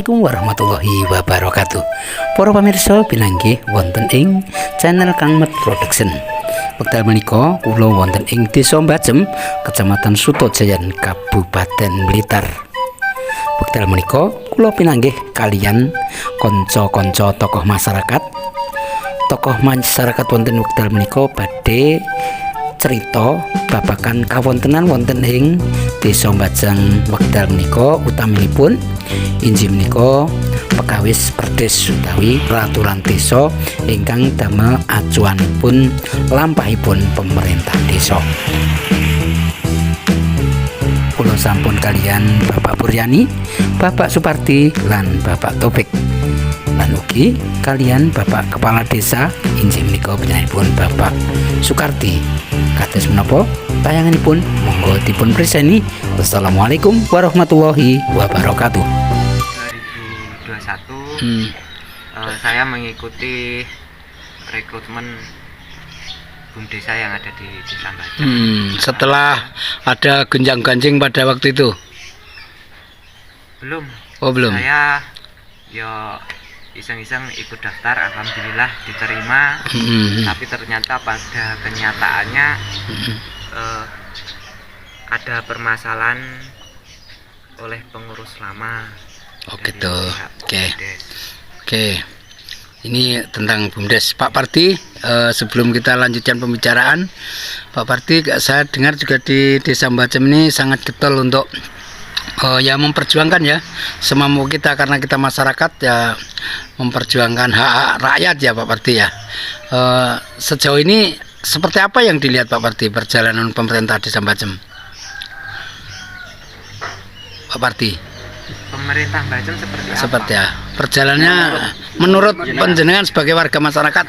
Assalamualaikum warahmatullahi wabarakatuh. Para pamirsa pinanggih wonten ing channel Kang Met Production. Wekdal menika kula wonten ing Desa Mbajem, Kecamatan Sutojayan, Kabupaten Blitar. Wekdal menika kula pinanggih kalian kanca-kanca tokoh masyarakat. Tokoh masyarakat wonten wekdal menika badhe cerita babakan kawontenan wonten ing Desa Mbajem wekdal menika, utaminipun inggih menika pegawis perdes utawi peraturan desa ingkang damel acuanipun lampahipun pemerintah desa. Kula sampun kalian Bapak Puryani, Bapak Supardi lan Bapak Topik, lan ugi kalian Bapak Kepala Desa inggih menika panjenenganipun Bapak Sukardi. Kados menapa tayanganipun, monggo dipun preseni. Wassalamualaikum warahmatullahi wabarakatuh. 2021 saya mengikuti rekrutmen BUMDesa yang ada di Desa Mbajem. Setelah ada gonjang-ganjing pada waktu itu? Belum. Oh, belum. Saya iseng-iseng ikut daftar, alhamdulillah diterima. Tapi ternyata pada kenyataannya ada permasalahan oleh pengurus lama. Oh gitu. Oke. Ini tentang BUMDes. Pak Parti, sebelum kita lanjutkan pembicaraan, Pak Parti, saya dengar juga di Desa Mbajem ini sangat getol untuk ya memperjuangkan ya semampu kita, karena kita masyarakat ya memperjuangkan hak rakyat ya Pak Parti ya. Sejauh ini seperti apa yang dilihat Pak Parti perjalanan pemerintah Desa Mbajem? Pak Parti, pemerintah Mbajem seperti ya perjalanannya menurut panjenengan sebagai warga masyarakat?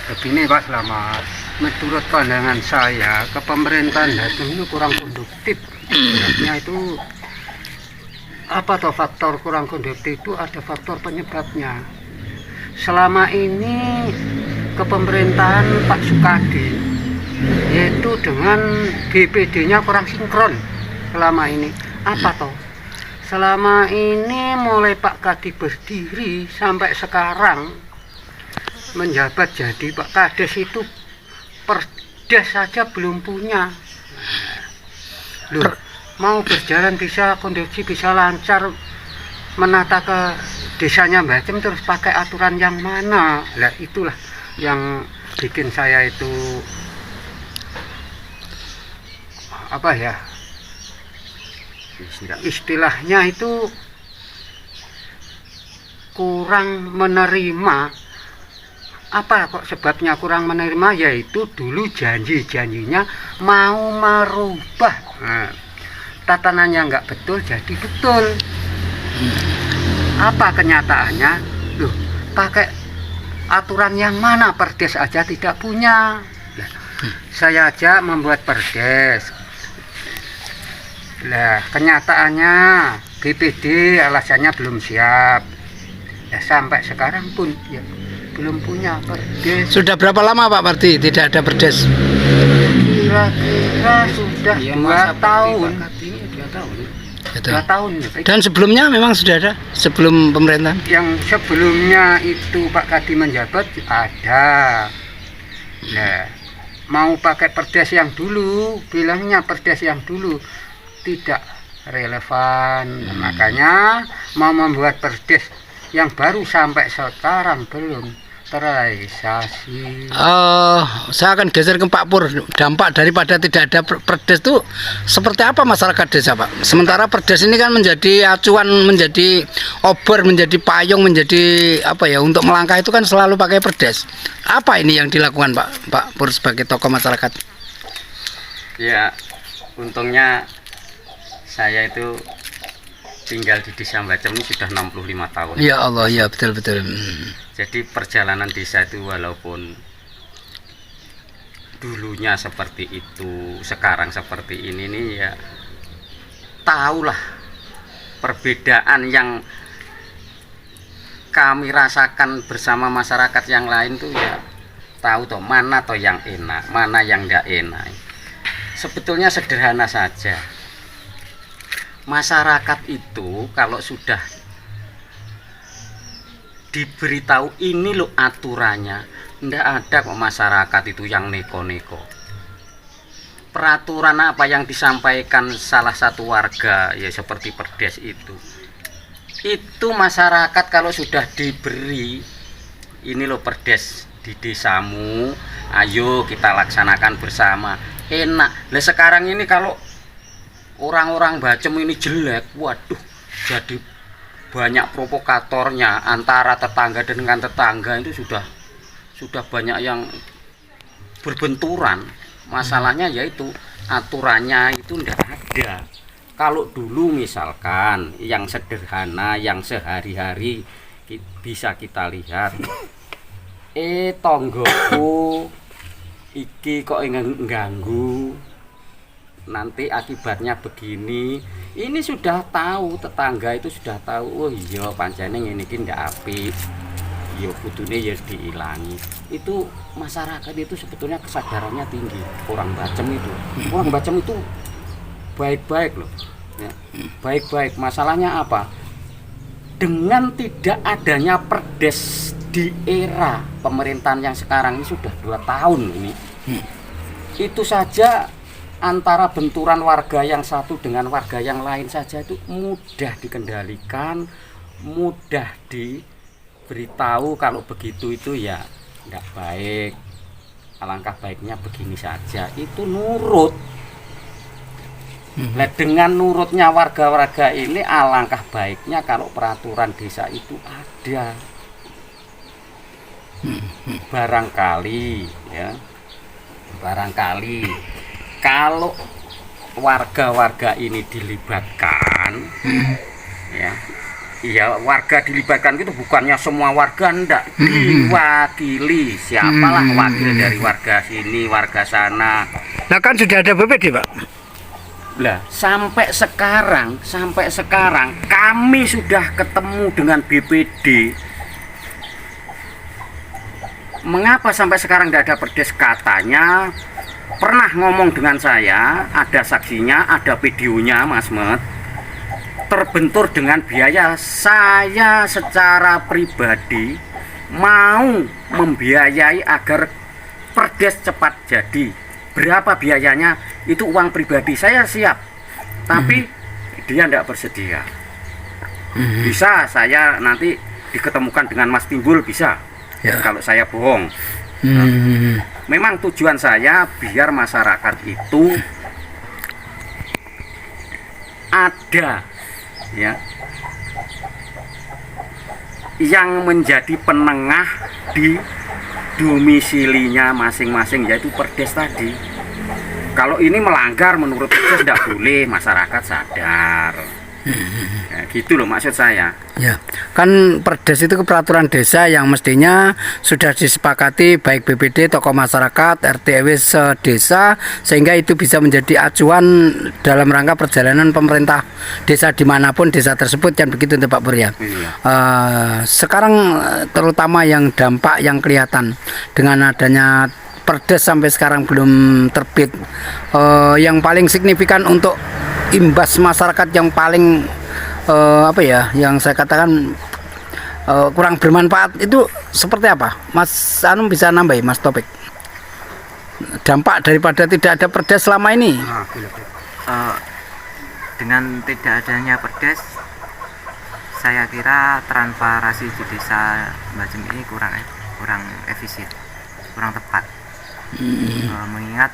Begini Pak Selamat, menurut pandangan saya kepemerintahan Mbajem ini kurang konduktif. Sebenarnya itu apa toh faktor kurang konduktif itu, ada faktor penyebabnya. Selama ini kepemerintahan Pak Sukadi yaitu dengan BPD-nya kurang sinkron. Selama ini apa toh? Selama ini mulai Pak Kadi berdiri sampai sekarang menjabat jadi Pak Kades itu perdes saja belum punya. Loh, mau berjalan bisa kondisi bisa lancar menata ke desanya Mbajem terus pakai aturan yang mana? Lah itulah yang bikin saya itu apa ya, istilahnya itu kurang menerima. Apa kok sebabnya kurang menerima? Yaitu dulu janji-janjinya mau merubah, tatanannya nggak betul jadi betul. Apa kenyataannya? Loh, pakai aturan yang mana? Perdes aja tidak punya. Saya aja membuat perdes. Lah kenyataannya BPD alasannya belum siap. Ya sampai sekarang pun ya belum punya perdes. Sudah berapa lama Pak Parti tidak ada perdes? Kira-kira sudah ya, 2 tahun. 2 tahun. Dan sebelumnya memang sudah ada sebelum pemerintahan? Yang sebelumnya itu Pak Kadi menjabat ada. Nah, mau pakai perdes yang dulu, bilangnya perdes yang dulu tidak relevan. Makanya mau membuat perdes yang baru sampai sekarang belum terrealisasi. Saya akan geser ke Pak Pur. Dampak daripada tidak ada perdes itu seperti apa masyarakat desa Pak? Sementara perdes ini kan menjadi acuan, menjadi obor, menjadi payung, menjadi apa ya, untuk melangkah itu kan selalu pakai perdes. Apa ini yang dilakukan Pak Pur sebagai tokoh masyarakat? Ya, untungnya saya itu tinggal di Desa Mbajem ini sudah 65 tahun. Ya Allah, ya betul. Jadi perjalanan desa itu walaupun dulunya seperti itu, sekarang seperti ini nih ya, tahulah perbedaan yang kami rasakan bersama masyarakat yang lain tuh ya, tahu toh mana toh yang enak, mana yang enggak enak. Sebetulnya sederhana saja. Masyarakat itu kalau sudah diberitahu ini loh aturannya. Ndak ada kok masyarakat itu yang neko-neko. Peraturan apa yang disampaikan salah satu warga ya seperti perdes itu masyarakat kalau sudah diberi ini loh perdes di desamu, ayo kita laksanakan bersama, enak. Lah sekarang ini kalau orang-orang Bacem ini jelek, waduh, jadi banyak provokatornya antara tetangga dengan tetangga, itu sudah banyak yang berbenturan. Masalahnya yaitu aturannya itu tidak ada. Kalau dulu misalkan yang sederhana, yang sehari-hari bisa kita lihat, tonggoku iki kok ganggu, nanti akibatnya begini. Ini sudah tahu, tetangga itu sudah tahu. Oh iya pancene ngene iki ndak apik, ya kudune ya diilangi. Itu masyarakat itu sebetulnya kesadarannya tinggi. Orang Bacem itu baik-baik loh ya. Baik-baik. Masalahnya apa? Dengan tidak adanya perdes di era pemerintahan yang sekarang ini sudah 2 tahun ini, itu saja antara benturan warga yang satu dengan warga yang lain saja itu mudah dikendalikan, mudah diberitahu kalau begitu itu ya tidak baik. Alangkah baiknya begini saja, itu nurut. Nah, dengan nurutnya warga-warga ini, alangkah baiknya kalau peraturan desa itu ada. Barangkali kalau warga-warga ini dilibatkan, ya warga dilibatkan itu bukannya semua warga, ndak, diwakili. Siapalah wakil dari warga sini, warga sana. Nah kan sudah ada BPD, Pak. Lah sampai sekarang kami sudah ketemu dengan BPD. Mengapa sampai sekarang tidak ada perdes? Katanya pernah ngomong dengan saya, ada saksinya, ada videonya, Mas Met. Terbentur dengan biaya. Saya secara pribadi mau membiayai agar perdes cepat jadi. Berapa biayanya? Itu uang pribadi, saya siap. Tapi dia tidak bersedia. Bisa saya nanti diketemukan dengan Mas Timbul, bisa ya. Kalau saya bohong. Memang tujuan saya biar masyarakat itu ada ya yang menjadi penengah di domisilinya masing-masing, yaitu perdes tadi. Kalau ini melanggar menurut saya tidak boleh, masyarakat sadar. Ya, gitu loh maksud saya. Ya, kan perdes itu peraturan desa yang mestinya sudah disepakati baik BPD, tokoh masyarakat, RT RW sedesa, sehingga itu bisa menjadi acuan dalam rangka perjalanan pemerintah desa dimanapun desa tersebut, kan begitu untuk Pak Pur ya. Sekarang terutama yang dampak yang kelihatan dengan adanya perdes sampai sekarang belum terbit, yang paling signifikan untuk imbas masyarakat yang paling yang saya katakan kurang bermanfaat itu seperti apa, Mas Anum bisa nambahin, Mas Topik, dampak daripada tidak ada perdes selama ini? Dengan tidak adanya perdes, saya kira transparansi di desa Bacem ini kurang efisien, kurang tepat. Mengingat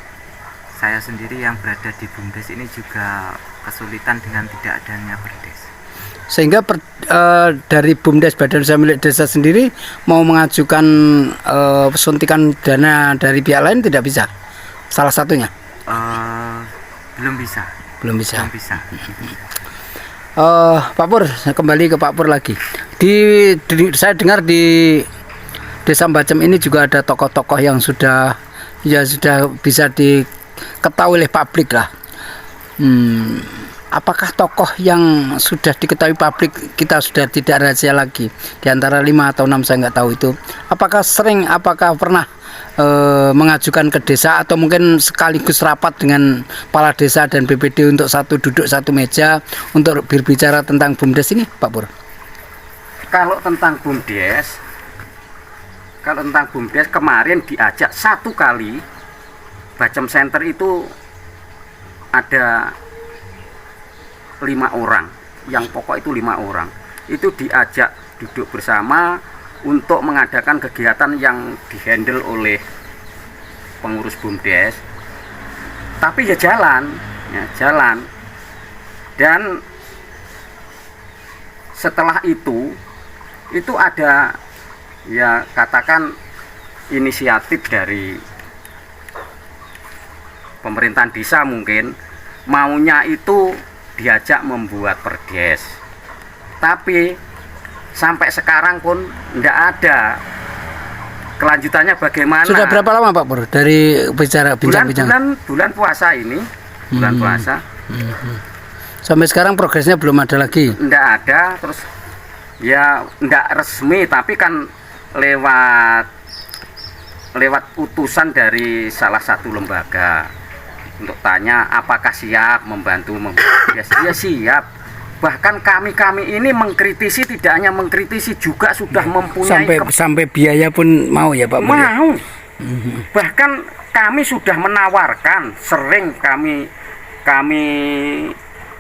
saya sendiri yang berada di BUMDes ini juga kesulitan dengan tidak adanya perdes. Sehingga dari BUMDes, Badan Usaha Milik Desa sendiri mau mengajukan suntikan dana dari pihak lain tidak bisa? Salah satunya? Belum bisa. Pak Pur, kembali ke Pak Pur lagi. Saya dengar di Desa Bacem ini juga ada tokoh-tokoh yang sudah bisa diketahui oleh publik lah. Apakah tokoh yang sudah diketahui publik kita sudah tidak rahasia lagi? Di antara 5 atau 6 saya nggak tahu itu. Apakah pernah mengajukan ke desa atau mungkin sekaligus rapat dengan kepala desa dan BPD untuk duduk satu meja untuk berbicara tentang BUMDes ini, Pak Pur? Kalau tentang BUMDes, kemarin diajak 1 kali Bacem Center itu ada 5 orang, yang pokok itu 5 orang. Itu diajak duduk bersama untuk mengadakan kegiatan yang dihandle oleh pengurus BUMDes. Tapi ya jalan. Dan setelah itu ada ya katakan inisiatif dari pemerintahan desa, mungkin maunya itu diajak membuat perdes, tapi sampai sekarang pun tidak ada kelanjutannya bagaimana. Sudah berapa lama Pak Pur dari bicara bincang-bincang? Bulan puasa ini, bulan puasa. Sampai sekarang progresnya belum ada lagi. Tidak ada, terus ya tidak resmi, tapi kan lewat utusan dari salah satu lembaga untuk tanya apakah siap membantu ya siap. Bahkan kami ini mengkritisi, tidak hanya mengkritisi, juga sudah mempunyai sampai biaya pun mau ya Pak Pur. Mau. Bahkan kami sudah menawarkan, sering kami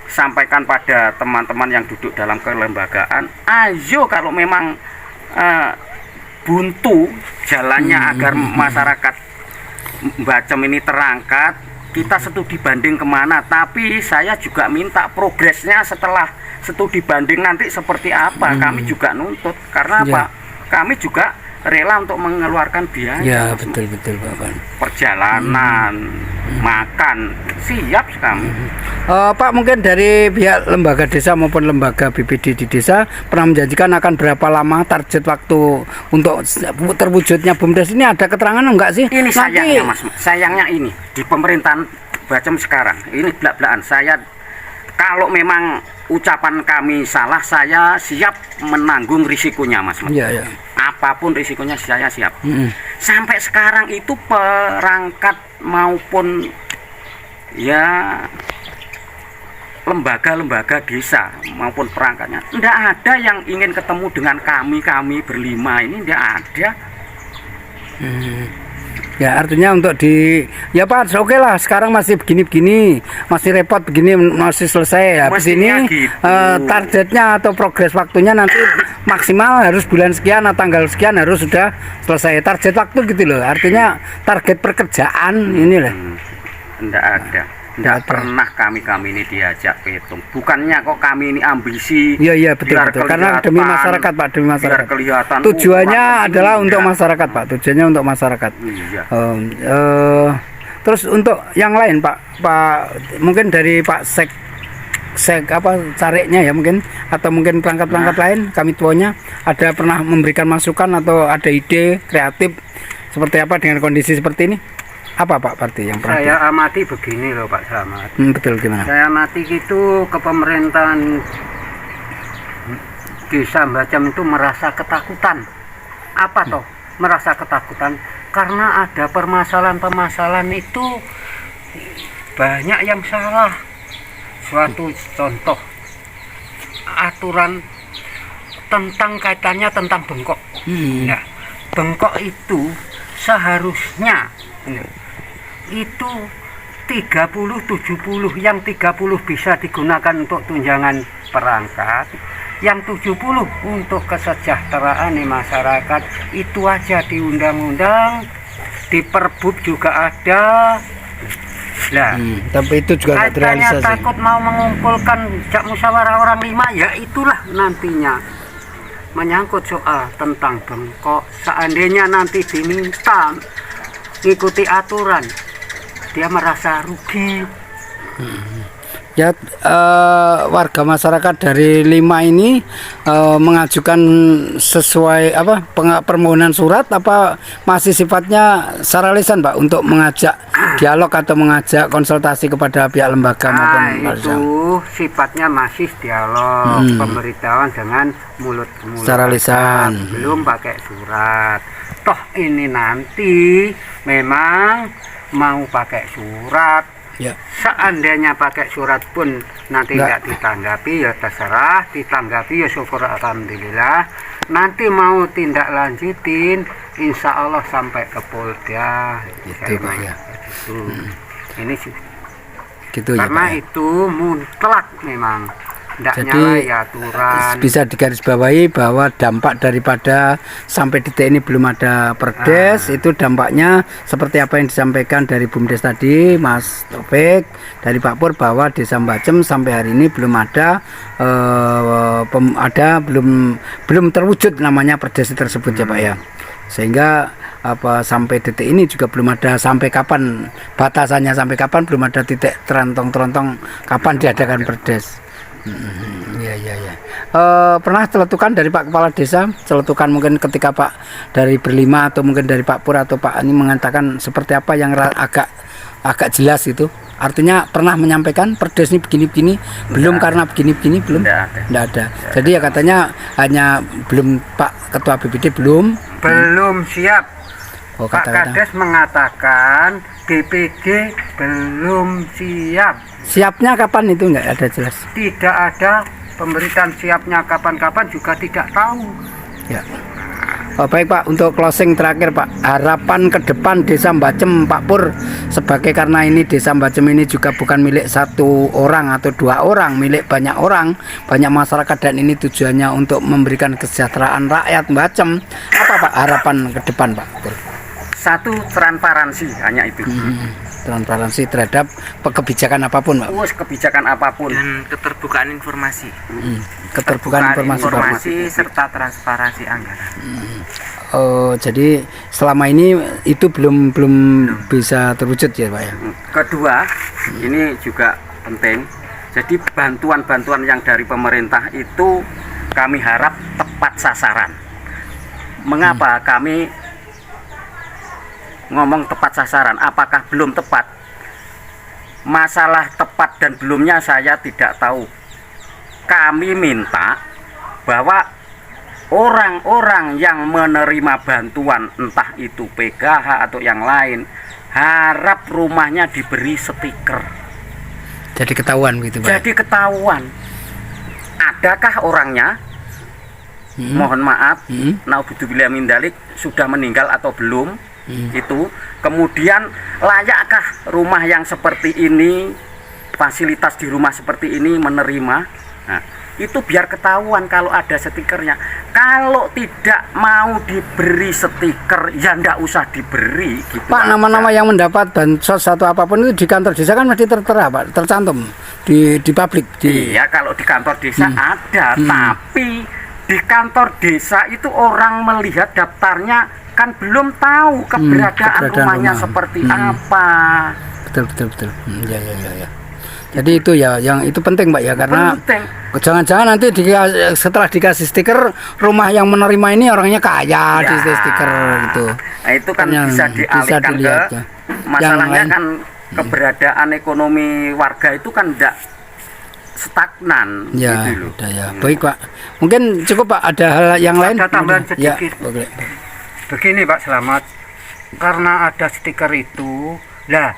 sampaikan pada teman-teman yang duduk dalam kelembagaan, ayo kalau memang buntu jalannya agar masyarakat Bacem ini terangkat, kita studi banding kemana. Tapi saya juga minta progresnya setelah studi banding nanti seperti apa. Kami juga nuntut, karena apa? Kami juga rela untuk mengeluarkan biaya. Ya betul Pak. Perjalanan, makan, siap kami. Pak, mungkin dari pihak lembaga desa maupun lembaga BPD di desa pernah menjanjikan akan berapa lama target waktu untuk terwujudnya BUMDes ini, ada keterangan enggak sih? Ini sayangnya Mas, sayangnya ini di pemerintahan Bacem sekarang ini belak-belakan. Saya kalau memang ucapan kami salah, saya siap menanggung risikonya Mas. Iya. Apapun risikonya saya siap. Sampai sekarang itu perangkat maupun ya lembaga-lembaga desa maupun perangkatnya tidak ada yang ingin ketemu dengan kami berlima ini, tidak ada. Ya artinya untuk ya Pak, oke lah, sekarang masih begini-begini, masih repot begini, masih selesai. Habis ini gitu. Targetnya atau progres waktunya nanti maksimal harus bulan sekian atau tanggal sekian harus sudah selesai. Target waktu gitu loh, artinya target pekerjaan ini lah. Tidak ada. Tidak pernah kami ini diajak petung. Bukannya kok kami ini ambisi. Iya betul. Karena demi masyarakat Pak, demi masyarakat. Kelihatan. Tujuannya adalah untuk masyarakat Pak. Tujuannya untuk masyarakat. Iya. Terus untuk yang lain Pak, mungkin dari Pak Sek apa cariknya ya mungkin, atau mungkin perangkat lain kami tuanya ada pernah memberikan masukan atau ada ide kreatif seperti apa dengan kondisi seperti ini? Apa Pak Parti yang pernah saya amati begini loh Pak Slamet. Betul, gimana? Saya amati gitu, kepemerintahan desa Bacem itu merasa ketakutan. Apa toh merasa ketakutan? Karena ada permasalahan itu banyak yang salah. Suatu contoh, aturan tentang kaitannya tentang bengkok. Ya, bengkok itu seharusnya itu 30-70, yang 30 bisa digunakan untuk tunjangan perangkat, yang 70 untuk kesejahteraan masyarakat. Itu aja di undang-undang, di Perbub juga ada. Nah, tapi itu juga kaitannya takut mau mengumpulkan jak musyawarah orang 5, ya itulah nantinya menyangkut soal tentang bengkok. Seandainya nanti diminta ikuti aturan, dia merasa rugi. Ya, warga masyarakat dari 5 ini mengajukan sesuai apa permohonan surat, apa masih sifatnya secara lisan Pak, untuk mengajak dialog atau mengajak konsultasi kepada pihak lembaga maupun itu sifatnya masih dialog, pemberitahuan dengan mulut ke mulut secara lisan, belum pakai surat. Toh ini nanti memang mau pakai surat, Ya. Seandainya pakai surat pun nanti nggak ditanggapi ya terserah, ditanggapi ya syukur alhamdulillah. Nanti mau tindak lanjutin, insya Allah sampai ke Polda. Itu Pak ya. Gitu. Ini sih. Gitu ya Karena Pak. Ya. itu mutlak memang. Tidak Jadi nyalahi aturan. bisa digarisbawahi bahwa dampak daripada sampai detik ini belum ada perdes, itu dampaknya seperti apa yang disampaikan dari BUMDes tadi, Mas Taufik, dari Pak Pur, bahwa Desa Mbacem sampai hari ini belum ada belum terwujud namanya perdes tersebut ya Pak ya. Sehingga sampai detik ini juga belum ada sampai kapan batasannya, sampai kapan belum ada titik terontong kapan diadakan perdes. Ya. Pernah celetukan dari Pak Kepala Desa, celetukan mungkin ketika Pak dari berlima atau mungkin dari Pak Pur atau Pak Ani mengatakan seperti apa yang agak jelas itu. Artinya pernah menyampaikan perdes ini begini-begini, belum karena begini-begini belum. Tidak ada. Jadi ya katanya hanya belum, Pak Ketua BPD belum siap. Pak Kades mengatakan BPD belum siap. Siapnya kapan itu nggak ada jelas. Tidak ada pemberitaan siapnya kapan-kapan juga tidak tahu. Ya. Baik Pak, untuk closing terakhir Pak, harapan ke depan Desa Mbacem Pak Pur, sebagai karena ini Desa Mbacem ini juga bukan milik satu orang atau dua orang, milik banyak orang, banyak masyarakat, dan ini tujuannya untuk memberikan kesejahteraan rakyat Mbacem. Apa Pak harapan ke depan Pak Pur? Satu, transparansi, hanya itu. Transparansi terhadap kebijakan apapun Pak. Kebijakan apapun. Dan keterbukaan informasi. Keterbukaan informasi serta transparansi anggaran. Jadi selama ini itu belum bisa terwujud ya Pak ya. Kedua, ini juga penting. Jadi bantuan-bantuan yang dari pemerintah itu kami harap tepat sasaran. Mengapa kami ngomong tepat sasaran? Apakah belum tepat? Masalah tepat dan belumnya saya tidak tahu. Kami minta bahwa orang-orang yang menerima bantuan, entah itu PKH atau yang lain, harap rumahnya diberi stiker. Jadi ketahuan gitu Pak. Jadi ketahuan. Adakah orangnya? Mohon maaf, naudzubillah min dzalik, sudah meninggal atau belum? Itu. Kemudian layakkah rumah yang seperti ini, fasilitas di rumah seperti ini menerima? Nah, itu biar ketahuan kalau ada stikernya. Kalau tidak mau diberi stiker, ya ndak usah diberi gitu. Pak, nama-nama yang mendapat bansos atau apapun itu di kantor desa kan masih tertera Pak, tercantum di publik. Iya, kalau di kantor desa ada, tapi di kantor desa itu orang melihat daftarnya kan belum tahu keberadaan rumahnya seperti apa. Betul. Ya. Jadi itu ya, yang itu penting Pak ya, karena jangan-jangan nanti setelah dikasih stiker, rumah yang menerima ini orangnya kaya di stiker gitu. Nah, itu kan bisa dialihkan dilihat, ke ya. masalahnya kan keberadaan ekonomi warga itu kan tidak stagnan ya, gitu loh. Ya. Baik Pak, mungkin cukup Pak, ada hal yang lain? Ada tambahan Ya, sedikit. boleh. Begini Pak Selamat, karena ada stiker itu, lah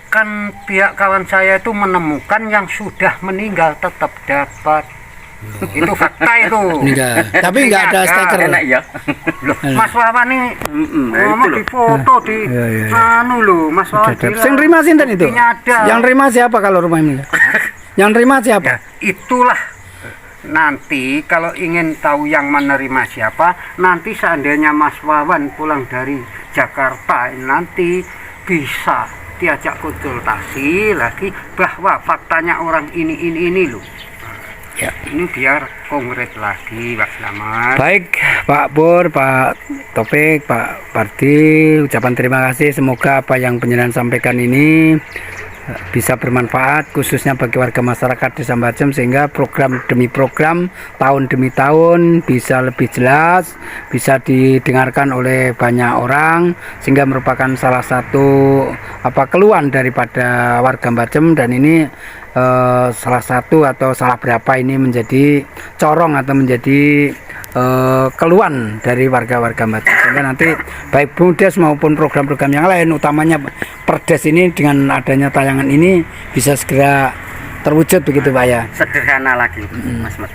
kan pihak kawan saya itu menemukan yang sudah meninggal tetap dapat. Itu fakta itu. Enggak, tapi enggak ada stiker. Enak ya. Loh, Mas Wawan ini ngomong di foto di anu loh, Mas Wawan bilang, Yang nerima sinten itu? buktinya ada. Yang nerima siapa kalau rumah ini? Yang nerima siapa? Ya, itulah. Nanti kalau ingin tahu yang menerima siapa, nanti seandainya Mas Wawan pulang dari Jakarta, nanti bisa diajak konsultasi lagi bahwa faktanya orang ini loh. Ya. Ini biar konkret lagi Pak Selamat. Baik Pak Pur, Pak Taufik, Pak Pardi, ucapan terima kasih. Semoga apa yang penjelasan sampaikan ini bisa bermanfaat khususnya bagi warga masyarakat Desa Mbacem, sehingga program demi program, tahun demi tahun bisa lebih jelas, bisa didengarkan oleh banyak orang, sehingga merupakan salah satu keluhan daripada warga Mbacem, dan ini salah satu atau salah berapa ini menjadi corong atau menjadi keluhan dari warga-warga Mbacem, sehingga nanti baik BUMDes maupun program-program yang lain, utamanya Perdes ini dengan adanya tayangan ini bisa segera terwujud begitu Pak ya. Sederhana lagi Mas Mat.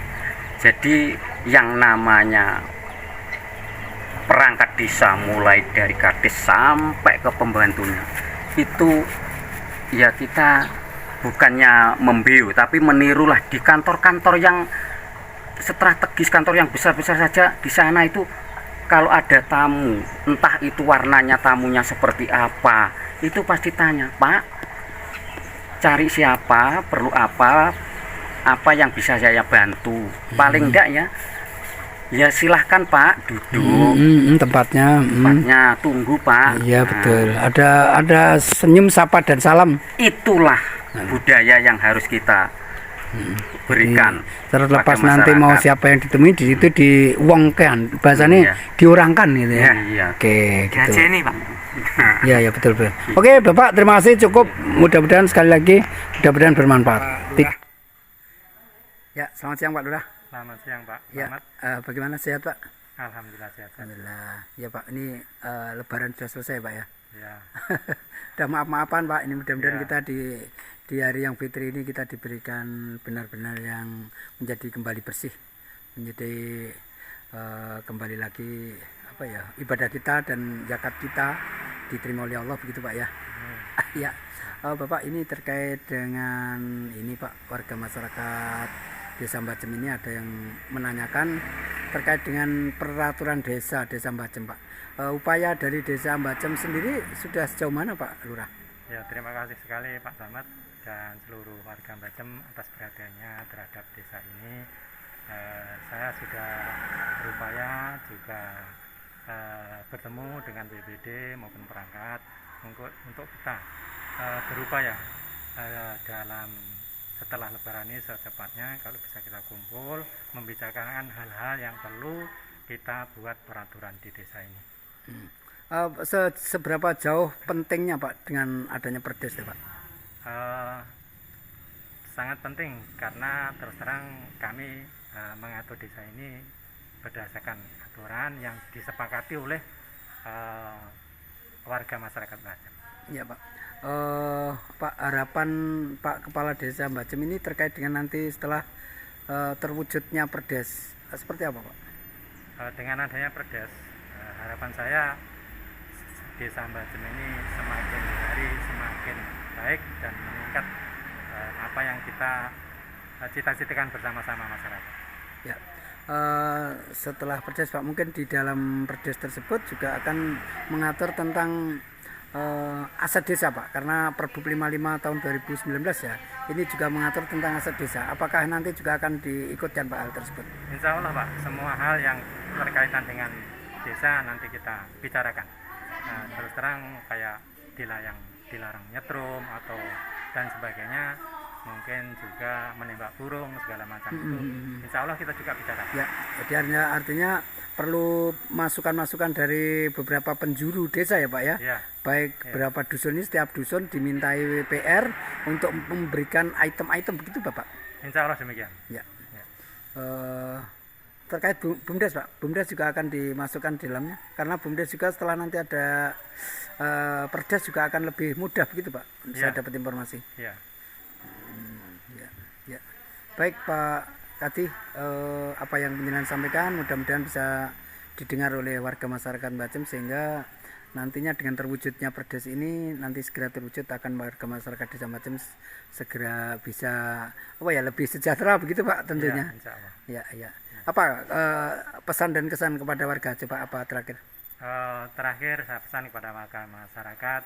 Jadi yang namanya perangkat desa mulai dari kades sampai ke pembantunya itu ya kita bukannya membiu tapi menirulah di kantor-kantor yang strategis, kantor yang besar-besar saja. Di sana itu kalau ada tamu, entah itu warnanya tamunya seperti apa, itu pasti tanya, Pak, cari siapa, perlu apa yang bisa saya bantu. Paling enggak ya silahkan Pak, duduk tempatnya, tunggu Pak. Iya betul, ada senyum, sapa dan salam. Itulah budaya yang harus kita berikan. Terlepas nanti mau siapa yang ditemui di situ diuangkan, bahasanya diurangkan gitu ya. Iya. Oke, gitu. ini Pak. Iya ya betul. Oke Bapak, terima kasih, cukup. Mudah-mudahan sekali lagi mudah-mudahan bermanfaat. Ya, selamat siang Pak Lurah. Selamat siang Pak. Ya, bagaimana, sehat Pak? Alhamdulillah sehat. Alhamdulillah. Ya Pak, ini Lebaran sudah selesai Pak ya. Ya. Udah maaf-maafan Pak, ini mudah-mudahan kita di hari yang fitri ini kita diberikan benar-benar yang menjadi kembali bersih, menjadi kembali lagi ibadah kita dan zakat kita diterima oleh Allah begitu Pak ya. Ya, Bapak, ini terkait dengan ini Pak, warga masyarakat Desa Mbacem ini ada yang menanyakan terkait dengan peraturan desa Mbacem Pak. Upaya dari Desa Mbacem sendiri sudah sejauh mana Pak Lurah? Ya, terima kasih sekali Pak Samad dan seluruh warga Mbacem atas perhatiannya terhadap desa ini. Saya sudah berupaya juga bertemu dengan BPD maupun perangkat untuk kita berupaya dalam setelah Lebaran ini secepatnya kalau bisa kita kumpul membicarakan hal-hal yang perlu kita buat peraturan di desa ini. Seberapa jauh pentingnya Pak dengan adanya Perdes Pak? Sangat penting karena terus terang kami mengatur desa ini berdasarkan aturan yang disepakati oleh warga masyarakat Mbacem. Iya Pak. Pak, harapan Pak Kepala Desa Mbacem ini terkait dengan nanti setelah terwujudnya Perdes seperti apa Pak? Dengan adanya Perdes, harapan saya Desa Mbacem ini semakin hari semakin baik dan meningkat apa yang kita cita-citakan bersama-sama masyarakat. Ya. Setelah Perdes Pak, mungkin di dalam Perdes tersebut juga akan mengatur tentang aset desa Pak, karena Perbup 55 tahun 2019 ya, ini juga mengatur tentang aset desa. Apakah nanti juga akan diikutkan Pak hal tersebut? Insya Allah Pak, semua hal yang berkaitan dengan desa nanti kita bicarakan. Terus terang kayak dilarang nyetrum atau dan sebagainya, mungkin juga menembak burung segala macam itu, insya Allah kita juga bicara. Ya, jadi artinya perlu masukan-masukan dari beberapa penjuru desa ya Pak ya. Ya. Baik Ya. berapa dusun ini, setiap dusun dimintai PR untuk memberikan item-item begitu Bapak? Insya Allah demikian. Ya. Ya. Terkait BUMDes Pak, BUMDes juga akan dimasukkan di dalamnya, karena BUMDes juga setelah nanti ada Perdes juga akan lebih mudah begitu Pak. Saya dapat informasi. Ya. Ya. Baik Pak Kadi, apa yang penjelasan sampaikan mudah-mudahan bisa didengar oleh warga masyarakat Mbacem, sehingga nantinya dengan terwujudnya Perdes ini nanti segera terwujud akan warga masyarakat Desa Mbacem segera bisa lebih sejahtera begitu Pak tentunya. Ya, insya Allah. Ya. Apa pesan dan kesan kepada warga, coba apa terakhir? Terakhir saya pesan kepada warga masyarakat,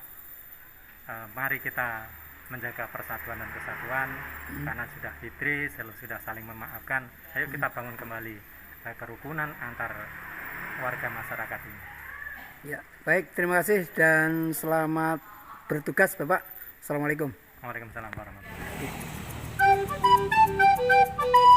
mari kita menjaga persatuan dan kesatuan, karena sudah fitri, sudah saling memaafkan. Ayo kita bangun kembali kerukunan antar warga masyarakat ini. Ya, baik, terima kasih dan selamat bertugas Bapak. Assalamualaikum. Waalaikumsalam warahmatullahi wabarakatuh.